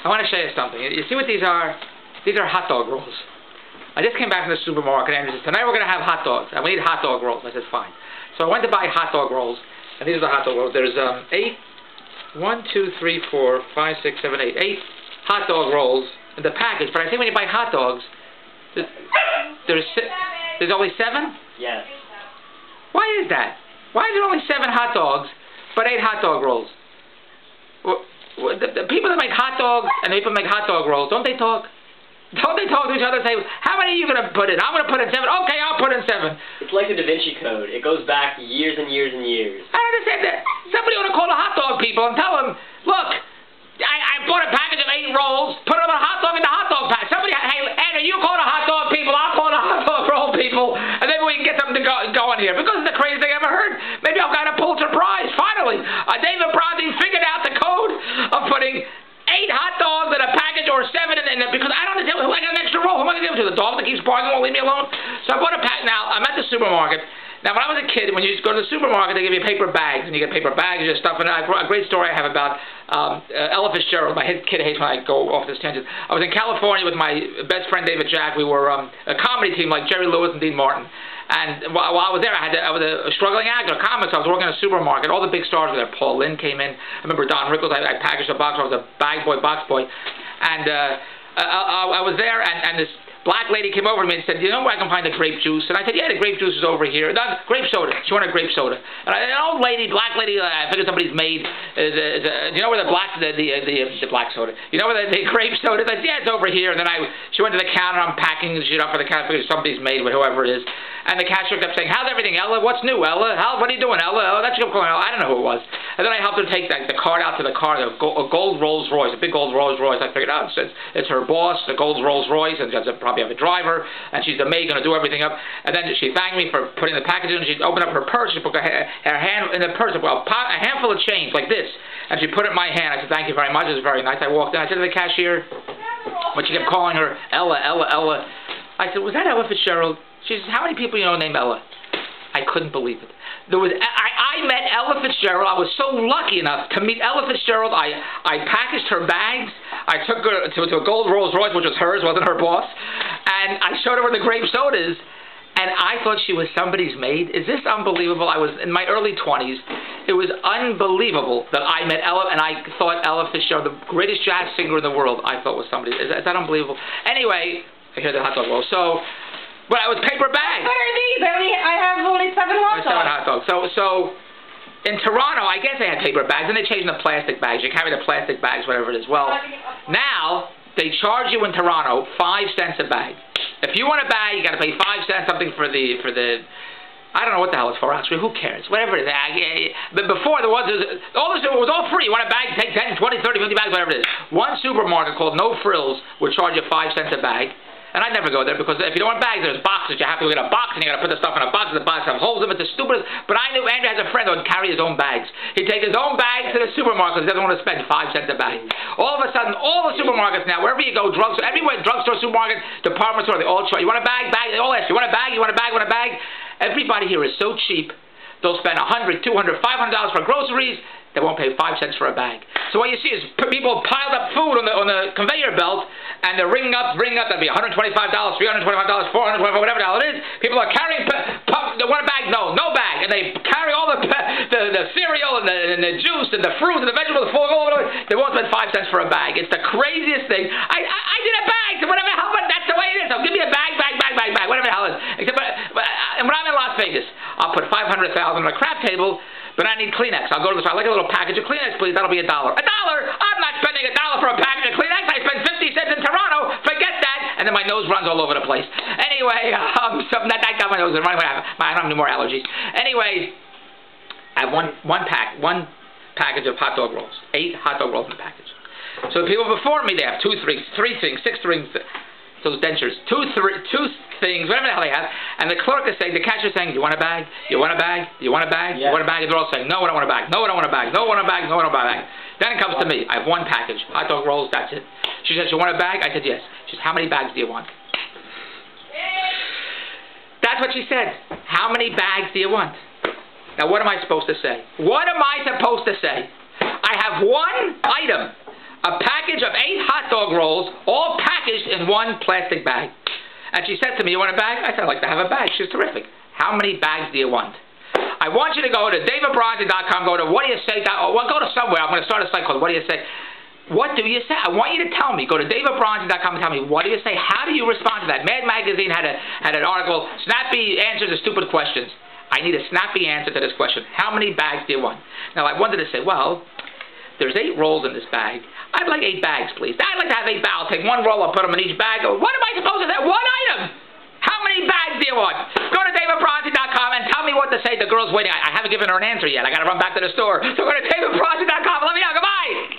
I want to show you something. You see what these are? These are hot dog rolls. I just came back from the supermarket and Andrew says, tonight we're going to have hot dogs, and we need hot dog rolls. I said, fine. So I went to buy hot dog rolls, and these are the hot dog rolls. There's 8 hot dog rolls in the package, but I think when you buy hot dogs, there's only 7? Yes. Why is that? Why is there only 7 hot dogs, but 8 hot dog rolls? The people that make hot dogs and the people that make hot dog rolls, don't they talk? Don't they talk to each other and say, how many are you going to put in? I'm going to put in 7. Okay, I'll put in 7. It's like the Da Vinci Code. It goes back years and years and years. I don't understand that. Somebody ought to call the hot dog people and tell them, look, I bought a package of 8 rolls, put them on a hot dog in the hot dog pack. Somebody, hey, Andrew, you call the hot dog people, I'll call the hot dog roll people, and then we can get something going here. Because it's the craziest thing I ever heard. Maybe I've got a Pulitzer Prize, finally. David Bronstein figured out the code of putting 8 hot dogs in a package or 7 in it, because I don't understand who I got an extra roll. Who am I going to give it to? The dog that keeps barking won't leave me alone? So I bought a pack. Now, I'm at the supermarket. Now, when I was a kid, when you used to go to the supermarket, they give you paper bags, and you get paper bags and stuff. And a great story I have about Ella Fitzgerald. My kid hates when I go off this tangent. I was in California with my best friend David Jack. We were a comedy team like Jerry Lewis and Dean Martin. And while I was there, I was a struggling actor, a comic. So I was working in a supermarket. All the big stars were there. Paul Lynde came in. I remember Don Rickles. I packaged a box. I was a bag boy, box boy. And I was there, and this black lady came over to me and said, you know where I can find the grape juice? And I said, yeah, the grape juice is over here. No, grape soda. She wanted grape soda. And an old lady, black lady, I figured somebody's maid, you know where the black soda, you know where the grape soda is? I said, yeah, it's over here. And then she went to the counter, I'm packing the shit up for the counter, figured somebody's maid with whoever it is. And the cashier kept saying, how's everything, Ella? What's new, Ella? What are you doing, Ella? That's your calling Ella. I don't know who it was. And then I helped her take the card out to the car, a gold Rolls Royce, a big gold Rolls Royce. I figured out it's her boss, the gold Rolls Royce, and she probably have a driver, and she's the maid, going to do everything up. And then she thanked me for putting the package in. She opened up her purse. She put her hand in the purse, a handful of change like this, and she put it in my hand. I said, thank you very much. It was very nice. I walked in. I said to the cashier, when she kept calling her Ella, Ella, Ella, I said, was that Ella Fitzgerald? She says, how many people you know named Ella? I couldn't believe it. I met Ella Fitzgerald. I was so lucky enough to meet Ella Fitzgerald. I packaged her bags. I took her to a gold Rolls Royce, which was hers, wasn't her boss. And I showed her where the grape sodas. And I thought she was somebody's maid. Is this unbelievable? I was in my early 20s. It was unbelievable that I met Ella, and I thought Ella Fitzgerald, the greatest jazz singer in the world, I thought was somebody. Is that unbelievable? Anyway, I hear the hot dog roll. So, but I was paper bags. What are these? I have only 7 hot dogs. 7 hot dogs. So in Toronto, I guess they had paper bags, and they changed the plastic bags. You carry the plastic bags, whatever it is. Well, now they charge you in Toronto 5 cents a bag. If you want a bag, you got to pay 5 cents something for the. I don't know what the hell it's for, actually. Who cares? Whatever it is. But before, it was all free. You want a bag, take 10, 20, 30, 50 bags, whatever it is. One supermarket called No Frills would charge you 5 cents a bag. And I'd never go there because if you don't want bags, there's boxes. You have to get a box and you got to put the stuff in a box. The box have holes in it. It's the stupidest. But I knew Andrew has a friend who would carry his own bags. He'd take his own bags to the supermarket because he doesn't want to spend 5 cents a bag. All of a sudden, all the supermarkets now, wherever you go, everywhere, drugstore, supermarket, department store, they all charge. You want a bag? Bag. They all ask you, want a bag? You want a bag? Want a bag? Everybody here is so cheap. They'll spend $100, $200, $500 for groceries. They won't pay 5 cents for a bag. So what you see is people piled up food on the conveyor belt, and they're ringing up. That'd be $125, $325, $425, whatever the hell it is. People are carrying. They want a bag? No bag. And they carry all the cereal and the juice and the fruit and the vegetables full of all of it. They won't spend 5 cents for a bag. It's the craziest thing. I did a bag. So whatever the hell, but that's the way it is. So give me a bag, whatever the hell it is. Except, and when I'm in Las Vegas, I'll put $500,000 on a crap table. But I need Kleenex. I'll go to the store. I'd like a little package of Kleenex, please. That'll be $1. $1? I'm not spending $1 for a package of Kleenex. I spend 50 cents in Toronto. Forget that. And then my nose runs all over the place. Anyway, that got my nose running. I don't have any more allergies. Anyway, I have one package of hot dog rolls. 8 hot dog rolls in a package. So the people before me, they have 2 things, 3 things, 6 things. Those dentures, 2 things, whatever the hell they have, and the clerk is saying, the cashier is saying, you want a bag? You want a bag? You want a bag? Yeah. You want a bag? And they're all saying, no, I don't want a bag. No, I don't want a bag. No, I don't want a bag. No, I don't want a bag. Then it comes to me. I have 1 package, hot dog rolls. That's it. She says, you want a bag? I said, yes. She says, how many bags do you want? That's what she said. How many bags do you want? Now, what am I supposed to say? What am I supposed to say? I have 1 item, a package of 8 hot dog rolls, all packaged in one plastic bag. And she said to me, you want a bag? I said, I'd like to have a bag. She was terrific. How many bags do you want? I want you to go to davidbronstein.com, go to go to somewhere. I'm going to start a site called What Do You Say? What do you say? I want you to tell me. Go to davidbronstein.com and tell me, what do you say? How do you respond to that? Mad Magazine had an article, snappy answers to stupid questions. I need a snappy answer to this question. How many bags do you want? Now, I wanted to say, well, there's 8 rolls in this bag. I'd like 8 bags, please. I'd like to have 8 bags. I'll take 1 roll, I'll put them in each bag. What am I supposed to say? 1 item! How many bags do you want? Go to davidbronstein.com and tell me what to say. The girl's waiting. I haven't given her an answer yet. I got to run back to the store. So go to davidbronstein.com. Let me know. Goodbye!